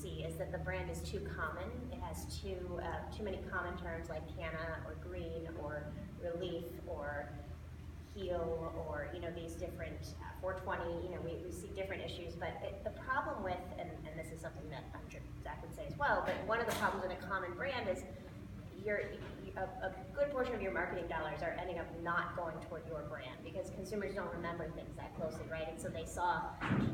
see is that the brand is too common. It has too many common terms like canna or green or relief or heal or these different 420. We see different issues, but the problem with and this is something that I'm sure Zach would say as well. But one of the problems with a common brand is a good portion of your marketing dollars are ending up not going toward your brand because consumers don't remember things that closely, right? And so they saw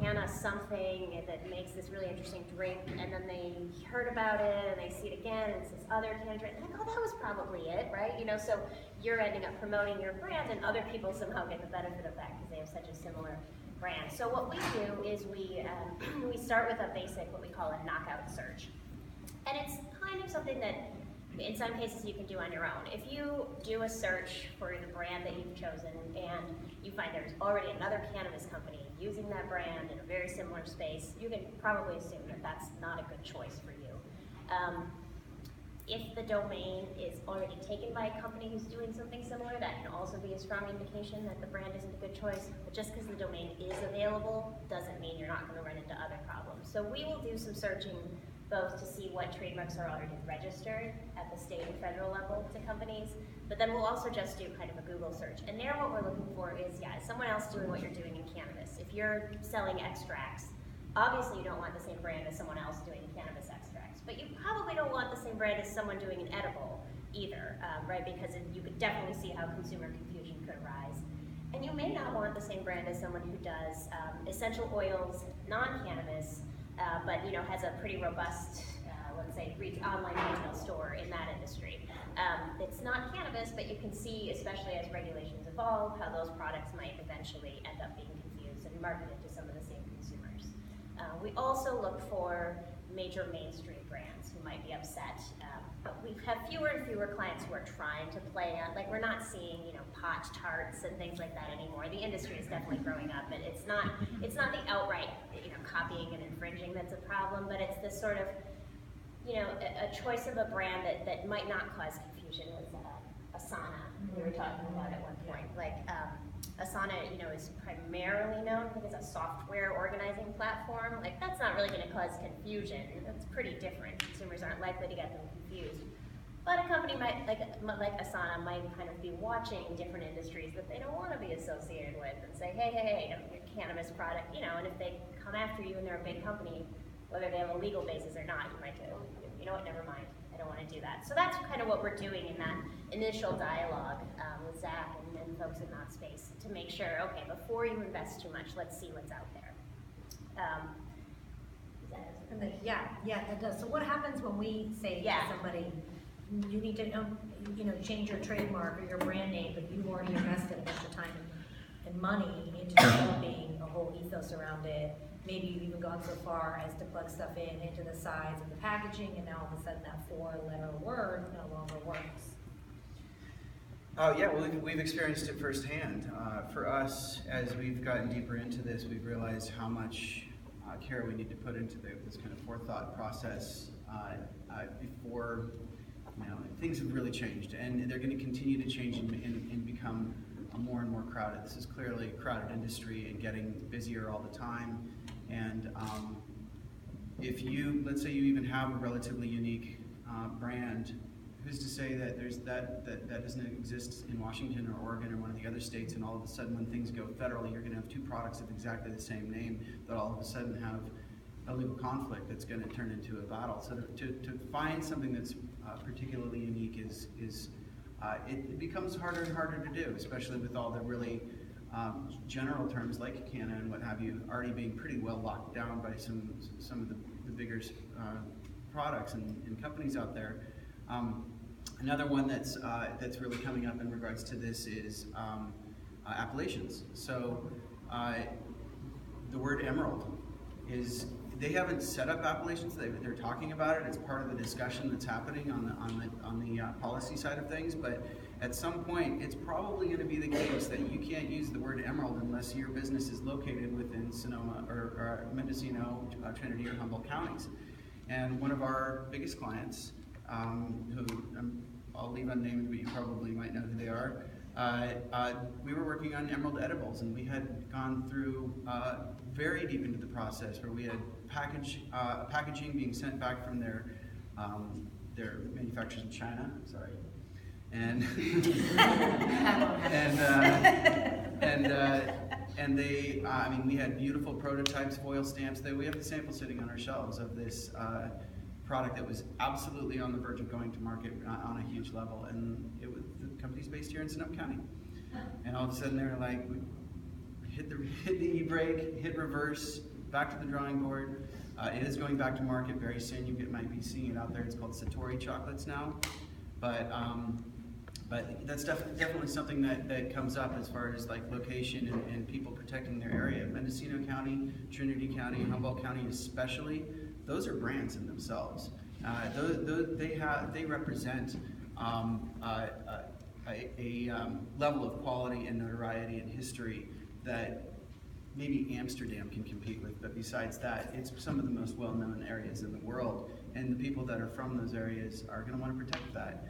canna something that makes this really interesting drink, and then they heard about it, and they see it again, and it's this other canna drink, and they're like, oh, that was probably it, right? So you're ending up promoting your brand, and other people somehow get the benefit of that because they have such a similar brand. So what we do is we start with a basic, what we call a knockout search. And it's kind of something that in some cases you can do on your own. If you do a search for the brand that you've chosen and you find there's already another cannabis company using that brand in a very similar space, you can probably assume that that's not a good choice for you. If the domain is already taken by a company who's doing something similar, that can also be a strong indication that the brand isn't a good choice. But just because the domain is available doesn't mean you're not going to run into other problems. So we will do some searching both to see what trademarks are already registered at the state and federal level to companies, but then we'll also just do kind of a Google search. And there what we're looking for is, is someone else doing what you're doing in cannabis. If you're selling extracts, obviously you don't want the same brand as someone else doing cannabis extracts, but you probably don't want the same brand as someone doing an edible either, right? Because you could definitely see how consumer confusion could arise. And you may not want the same brand as someone who does essential oils, non-cannabis, but has a pretty robust, let's say, online retail store in that industry. It's not cannabis, but you can see, especially as regulations evolve, how those products might eventually end up being confused and marketed to some of the same consumers. We also look for major mainstream brands who might be upset, but we have fewer and fewer clients who are trying to play on, like we're not seeing, pot tarts and things like that anymore. The industry is definitely growing up, but it's not the outright, copying and infringing that's a problem, but it's this sort of, a choice of a brand that might not cause confusion was Asana. We were talking about at one point. Like Asana, is primarily known because it's a software organizing platform. Like that's not really going to cause confusion. That's pretty different. Consumers aren't likely to get them confused. But a company might, like Asana, might kind of be watching different industries that they don't want to be associated with and say, hey, your cannabis product, and if they come after you and they're a big company, whether they have a legal basis or not, you might go, you know what, never mind, I don't want to do that. So that's kind of what we're doing in that initial dialogue with Zach and folks in that space to make sure, okay, before you invest too much, let's see what's out there. That does. So what happens when we say to somebody, you need to change your trademark or your brand name, but you've already invested a bunch of time and money into developing a whole ethos around it. Maybe you've even gone so far as to plug stuff into the sides of the packaging, and now all of a sudden that 4-letter word no longer works. Well, we've experienced it firsthand. For us, as we've gotten deeper into this, we've realized how much care we need to put into this kind of forethought process before things have really changed, and they're going to continue to change and become more and more crowded. This is clearly a crowded industry and getting busier all the time. And if let's say you even have a relatively unique brand, who's to say that that doesn't exist in Washington or Oregon or one of the other states, and all of a sudden when things go federally, you're going to have two products of exactly the same name that all of a sudden have a legal conflict that's going to turn into a battle. So to find something that's particularly unique it becomes harder and harder to do, especially with all the really general terms like canna and what have you already being pretty well locked down by some of the bigger products and companies out there. Another one that's really coming up in regards to this is appellations. So the word emerald is, they haven't set up appellations, they're talking about it, it's part of the discussion that's happening on the policy side of things, but at some point it's probably going to be the case that you can't use the word emerald unless your business is located within Sonoma or Mendocino, Trinity, or Humboldt counties. And one of our biggest clients, who I'll leave unnamed, but you probably might know who they are, we were working on Emerald Edibles, and we had gone through very deep into the process where we had packaging being sent back from their manufacturers in China. Sorry. And and they, I mean, we had beautiful prototypes, foil stamps. We have the sample sitting on our shelves of this product that was absolutely on the verge of going to market on a huge level, and the company's based here in Sonoma County. And all of a sudden, they're like, hit the e-brake, hit reverse, back to the drawing board. It is going back to market very soon. You might be seeing it out there. It's called Satori chocolates now, but that's definitely something that comes up as far as like location and people protecting their area. Mendocino County, Trinity County, Humboldt County especially, those are brands in themselves. They represent a level of quality and notoriety and history that maybe Amsterdam can compete with, but besides that, it's some of the most well-known areas in the world, and the people that are from those areas are going to want to protect that.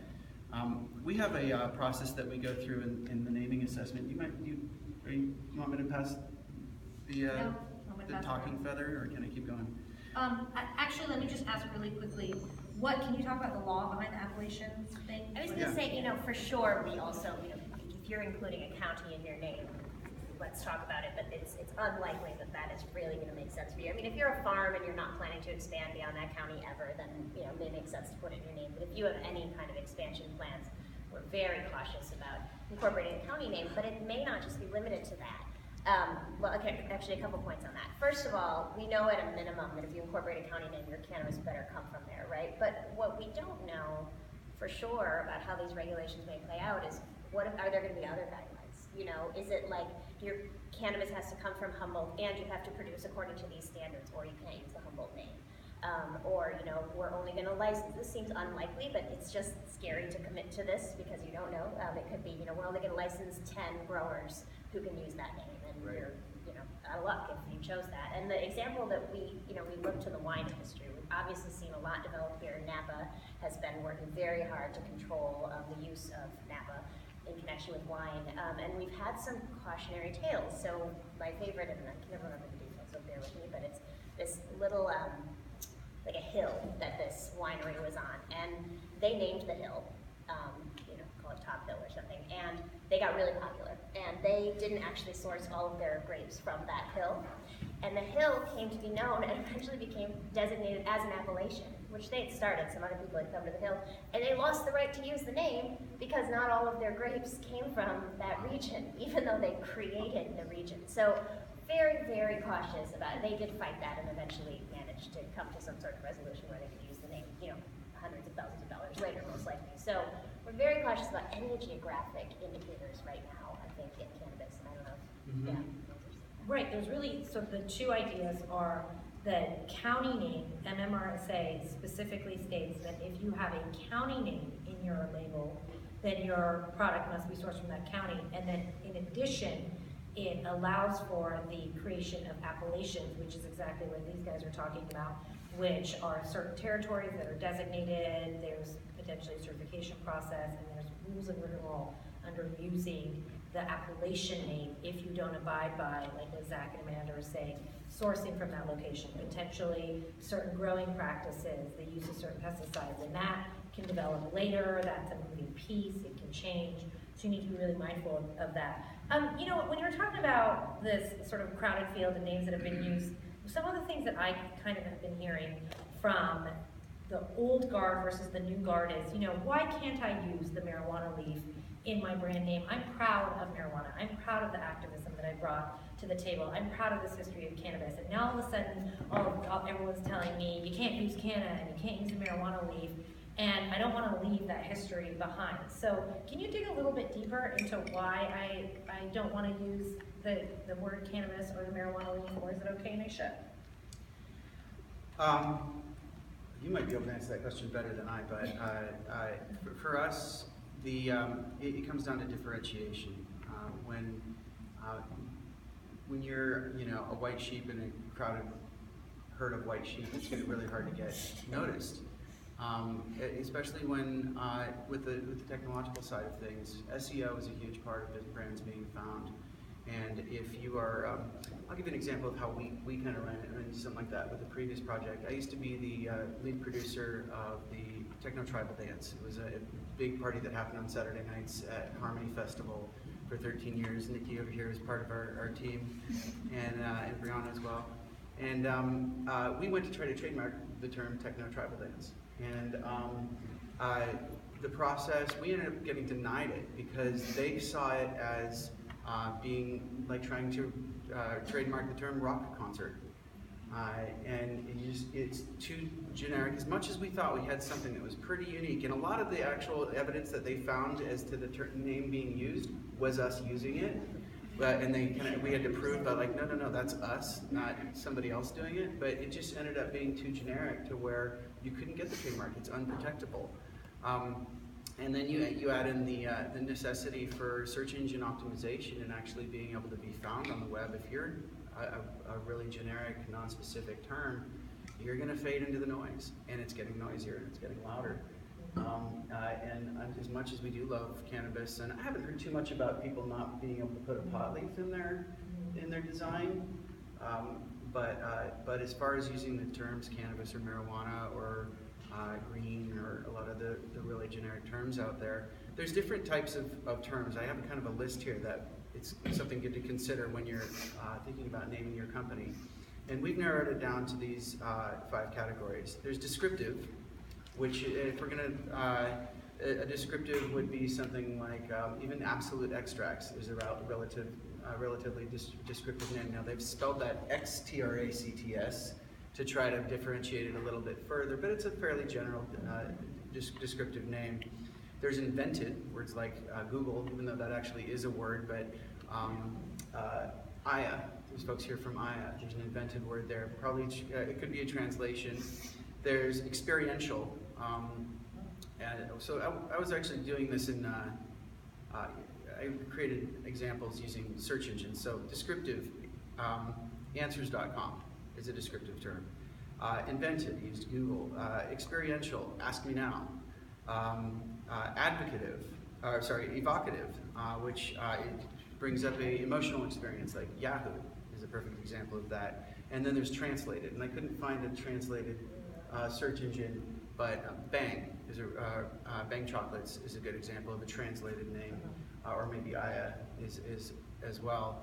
We have a process that we go through in the naming assessment. You want me to pass the talking feather, or can I keep going? Actually, let me just ask really quickly, can you talk about the law behind the appellations thing? I was going to say, for sure, we also, if you're including a county in your name, let's talk about it, but it's unlikely that is really going to make sense for you. I mean, if you're a farm and you're not planning to expand beyond that county ever, then, it may make sense to put it in your name. But if you have any kind of expansion plans, we're very cautious about incorporating a county name, but it may not just be limited to that. Well, okay, actually a couple points on that. First of all, we know at a minimum that if you incorporate a county name, your cannabis better come from there, right? But what we don't know for sure about how these regulations may play out is, are there going to be other guidelines? Is it like your cannabis has to come from Humboldt and you have to produce according to these standards, or you can't use the Humboldt name? Or, we're only going to license. This seems unlikely, but it's just scary to commit to this because you don't know. It could be, we're only going to license 10 growers who can use that name, and you're, out of luck if you chose that. And the example that we look to the wine industry. We've obviously seen a lot develop here. Napa has been working very hard to control the use of Napa in connection with wine, and we've had some cautionary tales. So my favorite, and I can never remember the details, so bear with me, but it's this little, like a hill that this winery was on, and they named the hill, call it Top Hill or something, and they got really popular, and they didn't actually source all of their grapes from that hill, and the hill came to be known and eventually became designated as an appellation, which they had started. Some other people had come to the hill, and they lost the right to use the name because not all of their grapes came from that region, even though they created the region. So very, very cautious about it. They did fight that and eventually managed to come to some sort of resolution where they could use the name, hundreds of thousands of dollars later, most likely. So we're very cautious about any geographic indicators right now, I think, in cannabis, and I don't know. Mm-hmm. Right, there's really, so the two ideas are that county name, MMRSA specifically states that if you have a county name in your label, then your product must be sourced from that county. And then in addition, it allows for the creation of appellations, which is exactly what these guys are talking about, which are certain territories that are designated. There's potentially a certification process, and there's rules and rigmarole under using the appellation name if you don't abide by, like what Zach and Amanda are saying, sourcing from that location, potentially certain growing practices, the use of certain pesticides, and that can develop later. That's a moving piece, it can change, so you need to be really mindful of that. When you're talking about this sort of crowded field and names that have been used, some of the things that I kind of have been hearing from the old guard versus the new guard is, why can't I use the marijuana leaf in my brand name? I'm proud of marijuana. I'm proud of the activism that I brought to the table. I'm proud of this history of cannabis. And now all of a sudden, everyone's telling me you can't use canna and you can't use the marijuana leaf. And I don't want to leave that history behind. So can you dig a little bit deeper into why I don't want to use the word cannabis or the marijuana leaf, or is it okay and I should? You might be able to answer that question better than I, but for us, it comes down to differentiation. When you're a white sheep in a crowded herd of white sheep, it's really hard to get noticed. Especially when, with the technological side of things, SEO is a huge part of brands being found. And if you are, I'll give you an example of how we kind of ran something like that with the previous project. I used to be the lead producer of the Techno Tribal Dance. It was a big party that happened on Saturday nights at Harmony Festival for 13 years. Nikki over here is part of our team, and Brianna as well. And we went to try to trademark the term Techno Tribal Dance. And the process, we ended up getting denied it because they saw it as being like trying to trademark the term rock concert. And it's too generic. As much as we thought we had something that was pretty unique, and a lot of the actual evidence that they found as to the name being used was us using it. And we had to prove that, like, no, that's us, not somebody else doing it. But it just ended up being too generic to where you couldn't get the trademark. It's unprotectable. And then you add in the necessity for search engine optimization and actually being able to be found on the web. If you're a really generic, non-specific term, you're going to fade into the noise, and it's getting noisier and it's getting louder. And as much as we do love cannabis, and I haven't heard too much about people not being able to put a pot leaf in their design, but as far as using the terms cannabis or marijuana or green or a lot of the really generic terms out there, there's different types of terms. I have kind of a list here that it's something good to consider when you're thinking about naming your company. And we've narrowed it down to these 5 categories. There's descriptive, which if we're gonna, a descriptive would be something like even absolute extracts is a relatively descriptive name. Now they've spelled that XTRACTS to try to differentiate it a little bit further, but it's a fairly general descriptive name. There's invented, words like Google, even though that actually is a word, but Aya, there's folks here from Aya, there's an invented word there. Probably it could be a translation. There's experiential, and so I was actually doing this in, I created examples using search engines. So descriptive, answers.com is a descriptive term. Invented, used Google. Experiential, ask me now. Evocative, which brings up a emotional experience, like Yahoo is a perfect example of that. And then there's translated, and I couldn't find a translated search engine, but Bang is Bang Chocolates is a good example of a translated name, or maybe Aya is as well.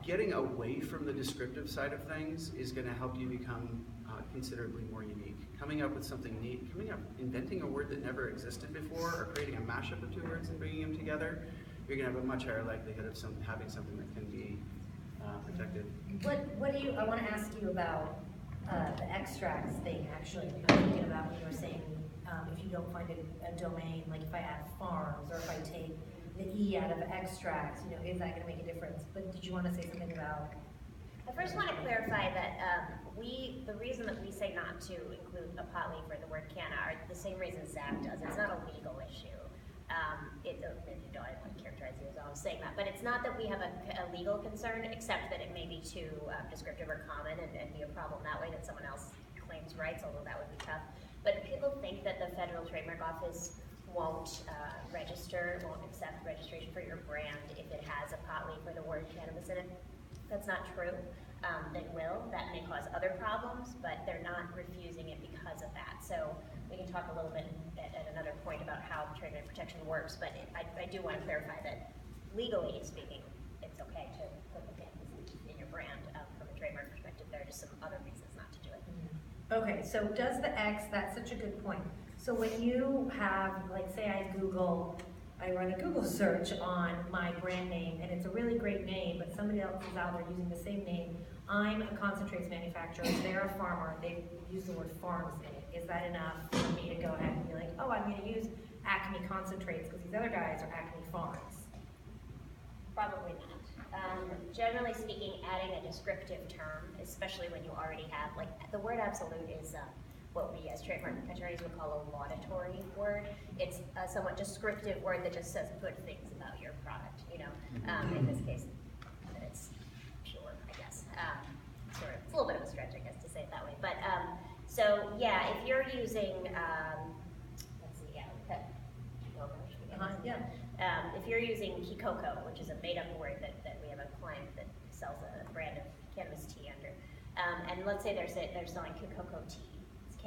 Getting away from the descriptive side of things is going to help you become considerably more unique. Coming up with something neat, inventing a word that never existed before, or creating a mashup of 2 words and bringing them together, you're going to have a much higher likelihood of having something that can be protected. What do you? I want to ask you about the extracts thing. Actually, I'm thinking about when you were saying if you don't find a domain, like if I add farms or if I take the E out of extracts, is that going to make a difference? But did you want to say something about? I first want to clarify that the reason that we say not to include a pot leaf or the word canna are the same reason Zach does. It's not a legal issue. I don't characterize you as always saying that, but it's not that we have a legal concern, except that it may be too descriptive or common and be a problem that way that someone else claims rights, although that would be tough. But people think that the Federal Trademark Office won't accept registration for your brand if it has a pot leaf or the word cannabis in it. That's not true. They will. That may cause other problems, but they're not refusing it because of that. So we can talk a little bit at another point about how trademark protection works, but I do want to clarify that legally speaking, it's okay to put the cannabis in your brand. From a trademark perspective, there are just some other reasons not to do it. Okay, so does the X, that's such a good point. So when you have, like say I run a Google search on my brand name, and it's a really great name, but somebody else is out there using the same name. I'm a concentrates manufacturer, they're a farmer, they use the word farms in it. Is that enough for me to go ahead and be like, oh, I'm going to use Acme Concentrates because these other guys are Acme Farms? Probably not. Generally speaking, adding a descriptive term, especially when you already have, like the word absolute is what we as trademark attorneys would call a laudatory word. It's a somewhat descriptive word that just says good things about your product, in this case, that it's pure, I guess. It's a little bit of a stretch, I guess, to say it that way. But So yeah, if you're using, let's see, yeah, if you're using Kikoko, which is a made-up word that we have a client that sells a brand of cannabis tea under, and let's say they're selling Kikoko tea, it's